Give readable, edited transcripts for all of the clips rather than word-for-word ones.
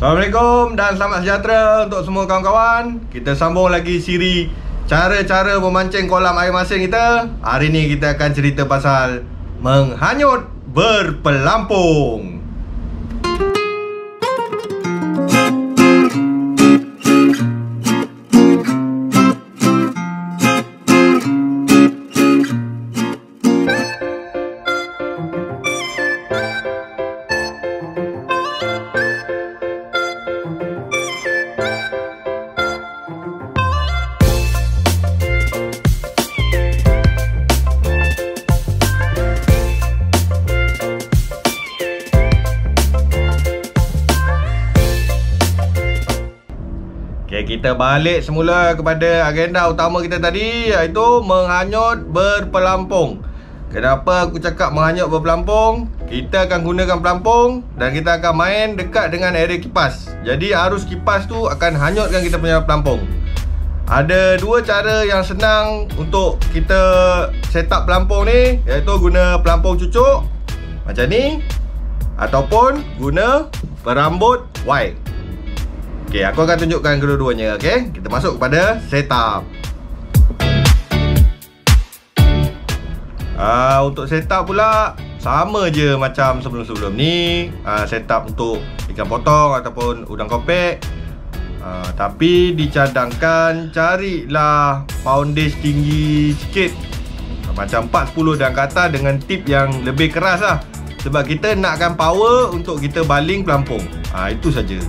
Assalamualaikum dan selamat sejahtera untuk semua kawan-kawan. Kita sambung lagi siri cara-cara memancing kolam air masin kita. Hari ni kita akan cerita pasal menghanyut berpelampung. Kita balik semula kepada agenda utama kita tadi, iaitu menghanyut berpelampung. Kenapa aku cakap menghanyut berpelampung? Kita akan gunakan pelampung dan kita akan main dekat dengan area kipas. Jadi arus kipas tu akan hanyutkan kita punya pelampung. Ada dua cara yang senang untuk kita set up pelampung ni, iaitu guna pelampung cucuk macam ni, ataupun guna perambut wide. Okey, aku akan tunjukkan kedua-duanya. Okey, kita masuk kepada setup. Untuk setup pula sama je macam sebelum-sebelum ni. Setup untuk ikan potong ataupun udang kopek. Tapi dicadangkan carilah poundage tinggi sikit, macam 4-10 dan ke atas, dengan tip yang lebih keras lah. Sebab kita nakkan power untuk kita baling pelampung. Itu saja.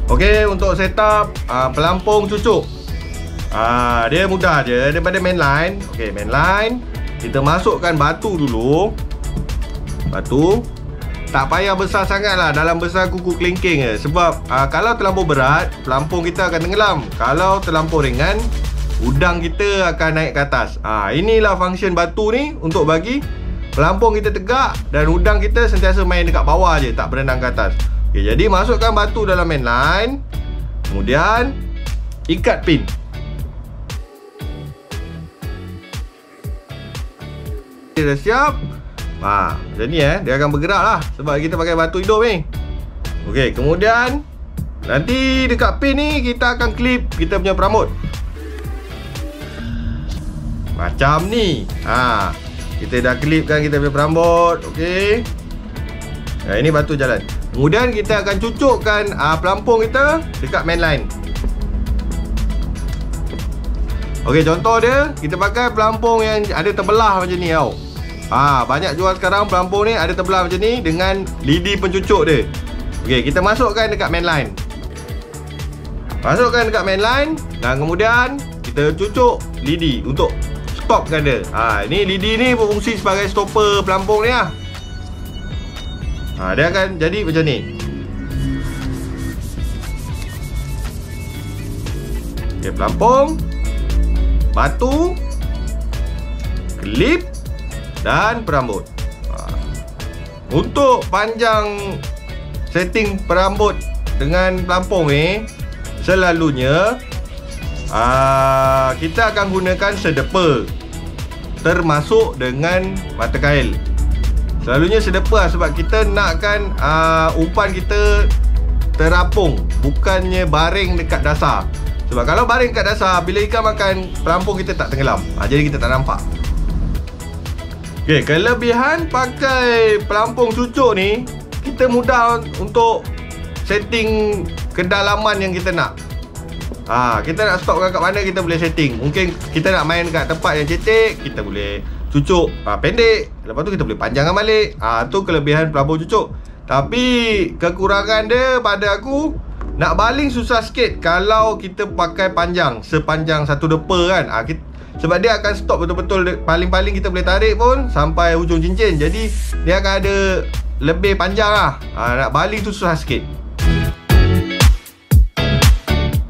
Okey, untuk setup pelampung cucuk, dia mudah je. Daripada mainline, okey, mainline kita masukkan batu dulu. Batu tak payah besar sangat lah, dalam besar kuku kelingking je. Sebab kalau terlampau berat, pelampung kita akan tenggelam. Kalau terlampau ringan, udang kita akan naik ke atas. Inilah function batu ni, untuk bagi pelampung kita tegak dan udang kita sentiasa main dekat bawah je, tak berenang ke atas. Okay, jadi masukkan batu dalam mainline, kemudian ikat pin. Dia dah siap. Macam ni dia akan bergerak lah, sebab kita pakai batu hidup ni. Okey, kemudian nanti dekat pin ni kita akan clip kita punya perambut. Macam ni. Kita dah clipkan kita punya perambut. Okey. Ini batu jalan. Kemudian kita akan cucukkan pelampung kita dekat mainline. Okey, contoh dia, kita pakai pelampung yang ada terbelah macam ni tau. Banyak jual sekarang pelampung ni ada terbelah macam ni dengan lidi pencucuk dia. Okey, kita masukkan dekat mainline. Masukkan dekat mainline dan kemudian kita cucuk lidi untuk stopkan dia. Ini lidi ni berfungsi sebagai stopper pelampung ni lah. Dia akan jadi macam ni. Okay, pelampung, batu, klip dan perambut. Untuk panjang setting perambut dengan pelampung ni, selalunya kita akan gunakan sedepa, termasuk dengan mata kail. Selalunya sedepa, sebab kita nakkan umpan kita terapung, bukannya baring dekat dasar. Sebab kalau baring dekat dasar, bila ikan makan, pelampung kita tak tenggelam. Jadi kita tak nampak. Okey, kelebihan pakai pelampung cucuk ni, kita mudah untuk setting kedalaman yang kita nak. Kita nak stopkan kat mana, kita boleh setting. Mungkin kita nak main kat tempat yang cetek, kita boleh cucuk pendek, lepas tu kita boleh panjangkan balik. Tu kelebihan pelampung cucuk. Tapi kekurangan dia pada aku, nak baling susah sikit kalau kita pakai panjang, sepanjang satu depa kan. Sebab dia akan stop betul-betul. Paling-paling kita boleh tarik pun sampai hujung cincin. Jadi dia akan ada lebih panjang lah. Nak baling tu susah sikit.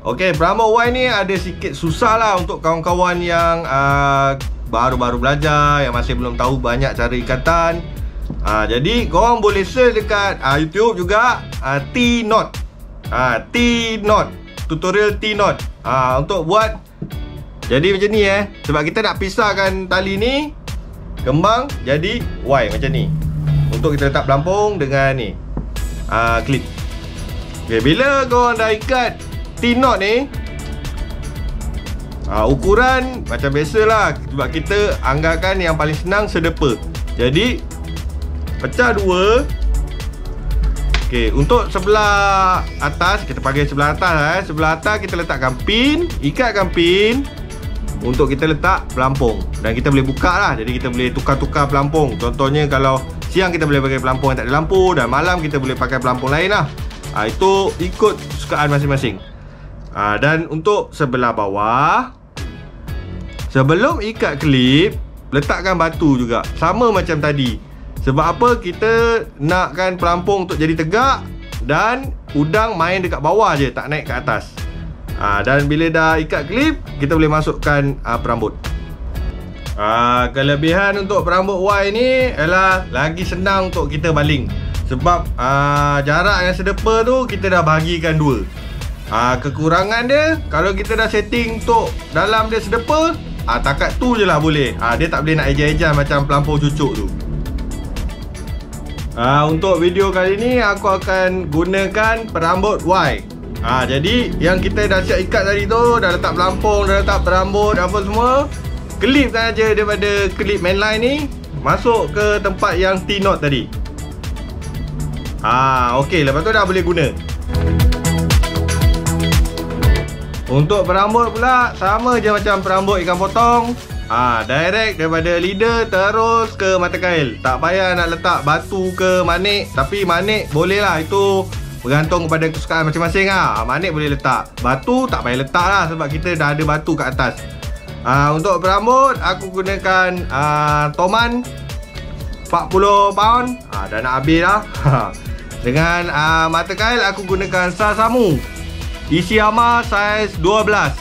Okey, perambut wide ni ada sikit susah lah untuk kawan-kawan yang baru-baru belajar, yang masih belum tahu banyak cara ikatan. Jadi korang boleh search dekat YouTube juga, T-knot. T-knot, tutorial T-knot. Untuk buat jadi macam ni sebab kita nak pisahkan tali ni, kembang jadi Y macam ni. Untuk untuk kita letak pelampung dengan ni klip. Okay, bila korang dah ikat T-knot ni, ukuran macam biasalah, sebab kita anggarkan yang paling senang sedepa. Jadi pecah dua. Okay, untuk sebelah atas, kita pakai sebelah atas sebelah atas kita letakkan pin, ikatkan pin untuk kita letak pelampung. Dan kita boleh buka lah, jadi kita boleh tukar-tukar pelampung. Contohnya kalau siang kita boleh pakai pelampung yang tak ada lampu, dan malam kita boleh pakai pelampung lain lah. Itu ikut sukaan masing-masing. Dan untuk sebelah bawah, sebelum ikat klip, letakkan batu juga, sama macam tadi. Sebab apa? Kita nakkan pelampung untuk jadi tegak, dan udang main dekat bawah je, tak naik ke atas. Dan bila dah ikat klip, kita boleh masukkan perambut. Kelebihan untuk perambut Y ni ialah lagi senang untuk kita baling. Sebab jarak yang sedepa tu kita dah bahagikan dua. Kekurangan dia, kalau kita dah setting untuk dalam dia sedepa, takat tu je lah boleh. Dia tak boleh nak ejar-ejar macam pelampung cucuk tu. Untuk video kali ni aku akan gunakan perambut Y. Jadi yang kita dah siap ikat tadi tu, dah letak pelampung, dah letak perambut, apa semua, klip saja daripada klip mainline ni masuk ke tempat yang T-knot tadi. Okey, lepas tu dah boleh guna. Untuk perambut pula sama je macam perambut ikan potong. Direct daripada leader terus ke mata kail. Tak payah nak letak batu ke manik. Tapi manik boleh lah, itu bergantung kepada kesukaan masing-masing lah. Manik boleh letak, batu tak payah letak lah, sebab kita dah ada batu kat atas. Untuk perambut aku gunakan Toman 40 pound. Dah nak habis lah. Dengan mata kail aku gunakan Sasamu Ishiyama saiz 12.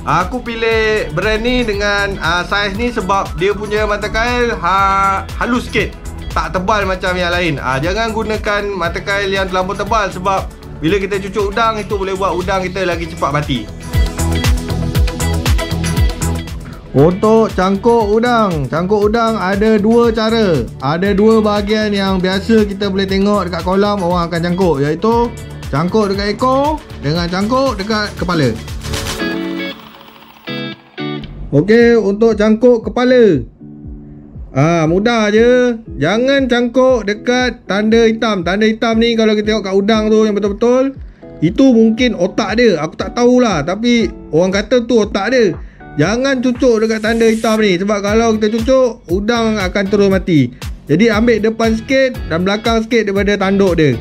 Aku pilih brand ni dengan saiz ni sebab dia punya mata kail halus sikit, tak tebal macam yang lain. Jangan gunakan mata kail yang terlampau tebal, sebab bila kita cucuk udang, itu boleh buat udang kita lagi cepat mati. Untuk cangkuk udang ada dua cara. Ada dua bahagian yang biasa kita boleh tengok dekat kolam orang akan cangkuk, iaitu cangkuk dekat ekor dengan cangkuk dekat kepala. Okey, untuk cangkuk kepala, mudah je. Jangan cangkuk dekat tanda hitam. Tanda hitam ni kalau kita tengok kat udang tu yang betul-betul, itu mungkin otak dia, aku tak tahulah, tapi orang kata tu otak dia. Jangan cucuk dekat tanda hitam ni, sebab kalau kita cucuk, udang akan terus mati. Jadi ambil depan sikit dan belakang sikit daripada tanduk dia.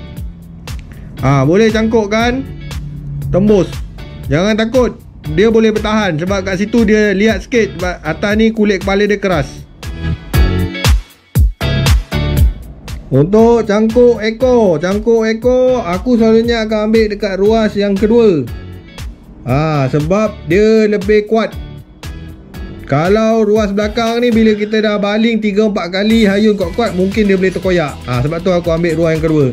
Boleh cangkuk kan, tembus. Jangan takut, dia boleh bertahan, sebab kat situ dia lihat sikit, sebab atas ni kulit kepala dia keras. Untuk cangkuk ekor, aku selalunya akan ambil dekat ruas yang kedua. Sebab dia lebih kuat. Kalau ruas belakang ni, bila kita dah baling 3-4 kali hayun kuat-kuat, mungkin dia boleh terkoyak. Sebab tu aku ambil ruas yang kedua.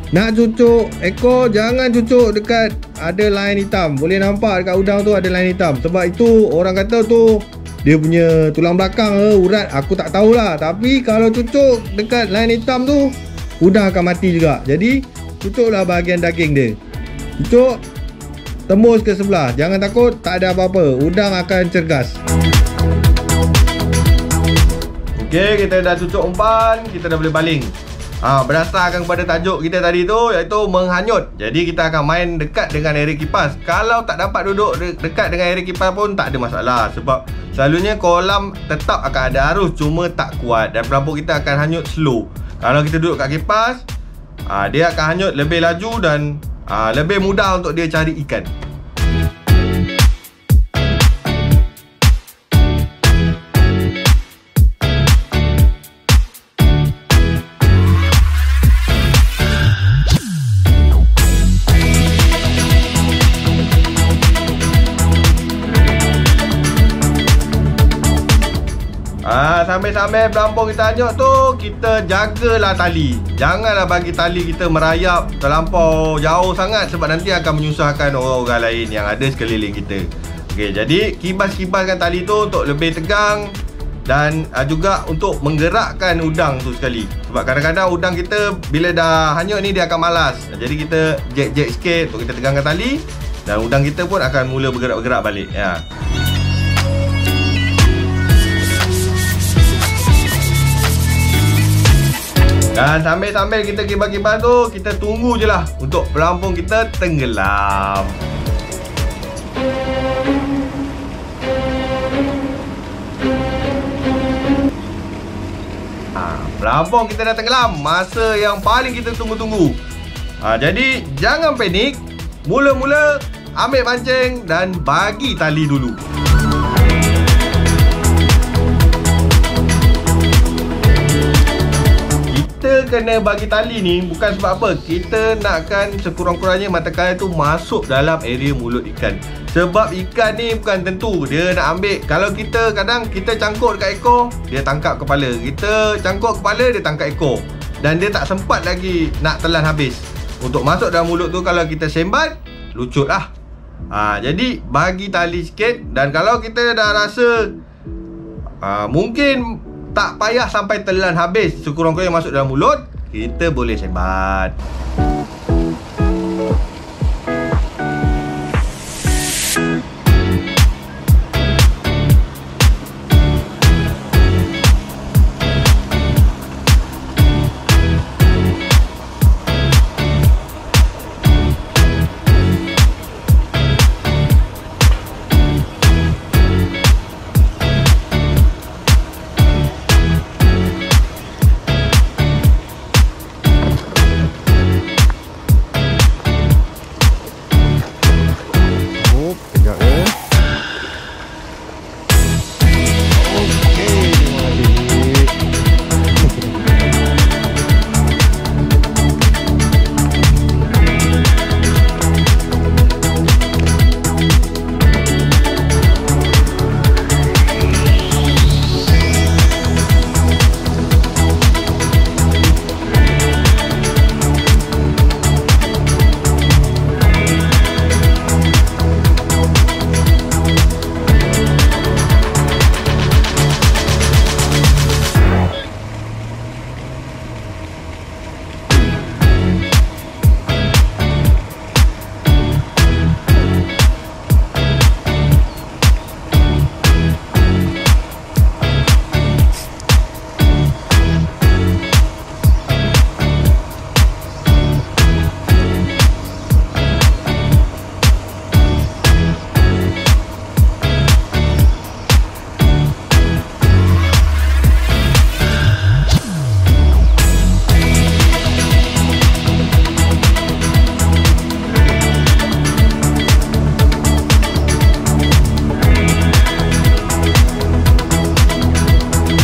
Nak cucuk ekor, jangan cucuk dekat ada line hitam. Boleh nampak dekat udang tu ada line hitam. Sebab itu orang kata tu dia punya tulang belakang ke urat, aku tak tahulah. Tapi kalau cucuk dekat line hitam tu, udang akan mati juga. Jadi cucuklah bahagian daging dia. Cucuk, tembus ke sebelah. Jangan takut, tak ada apa-apa, udang akan cergas. Okey, kita dah cucuk umpan, kita dah boleh baling. Berdasarkan kepada tajuk kita tadi tu, iaitu menghanyut. Jadi kita akan main dekat dengan area kipas. Kalau tak dapat duduk dekat dengan area kipas pun tak ada masalah, sebab selalunya kolam tetap akan ada arus, cuma tak kuat, dan pelampung kita akan hanyut slow. Kalau kita duduk kat kipas, dia akan hanyut lebih laju dan lebih mudah untuk dia cari ikan. Sambil-sambil pelampung kita hanyut tu, kita jagalah tali. Janganlah bagi tali kita merayap terlampau jauh sangat, sebab nanti akan menyusahkan orang-orang lain yang ada sekeliling kita. Okey, jadi kibas-kibaskan tali tu untuk lebih tegang. dan juga untuk menggerakkan udang tu sekali. Sebab kadang-kadang udang kita bila dah hanyut ni dia akan malas. Jadi kita jek-jek sikit untuk kita tegangkan tali dan udang kita pun akan mula bergerak-gerak balik ya. Dan sambil-sambil kita kibar-kibar tu, kita tunggu je lah untuk pelampung kita tenggelam. Pelampung kita dah tenggelam. Masa yang paling kita tunggu-tunggu. Jadi jangan panik. Mula-mula ambil pancing dan bagi tali dulu. Kita kena bagi tali ni bukan sebab apa. Kita nakkan sekurang-kurangnya mata kail tu masuk dalam area mulut ikan. Sebab ikan ni bukan tentu dia nak ambil. Kalau kita kadang kita cangkuk dekat ekor, dia tangkap kepala. Kita cangkuk kepala, dia tangkap ekor. Dan dia tak sempat lagi nak telan habis. Untuk masuk dalam mulut tu kalau kita sembat, lucut lah. Jadi bagi tali sikit. Dan kalau kita dah rasa mungkin tak payah sampai telan habis, sekurang-kurangnya masuk dalam mulut, kita boleh sembat.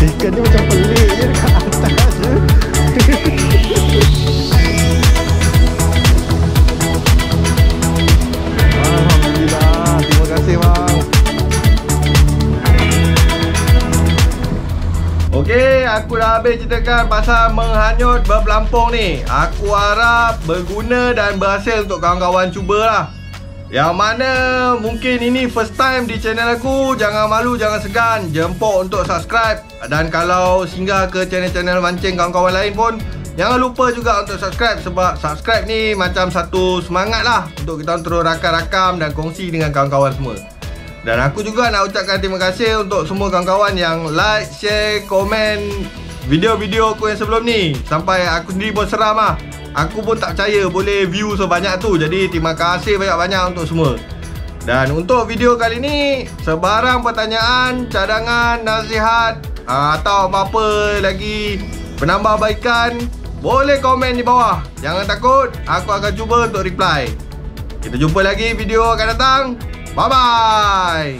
Ikan dia macam pelik je dekat atas je. Alhamdulillah, terima kasih bang. Okey, aku dah habis ceritakan pasal menghanyut berpelampung ni. Aku harap berguna dan berhasil untuk kawan-kawan cubalah. Yang mana mungkin ini first time di channel aku, jangan malu, jangan segan, jemput untuk subscribe. Dan kalau singgah ke channel-channel mancing kawan-kawan lain pun, jangan lupa juga untuk subscribe. Sebab subscribe ni macam satu semangat lah untuk kita terus rakam-rakam dan kongsi dengan kawan-kawan semua. Dan aku juga nak ucapkan terima kasih untuk semua kawan-kawan yang like, share, komen video-video aku yang sebelum ni. Sampai aku sendiri pun seram lah. Aku pun tak percaya boleh view sebanyak tu. Jadi terima kasih banyak-banyak untuk semua. Dan untuk video kali ni, sebarang pertanyaan, cadangan, nasihat atau apa-apa lagi penambahbaikan, boleh komen di bawah. Jangan takut, aku akan cuba untuk reply. Kita jumpa lagi video akan datang. Bye-bye.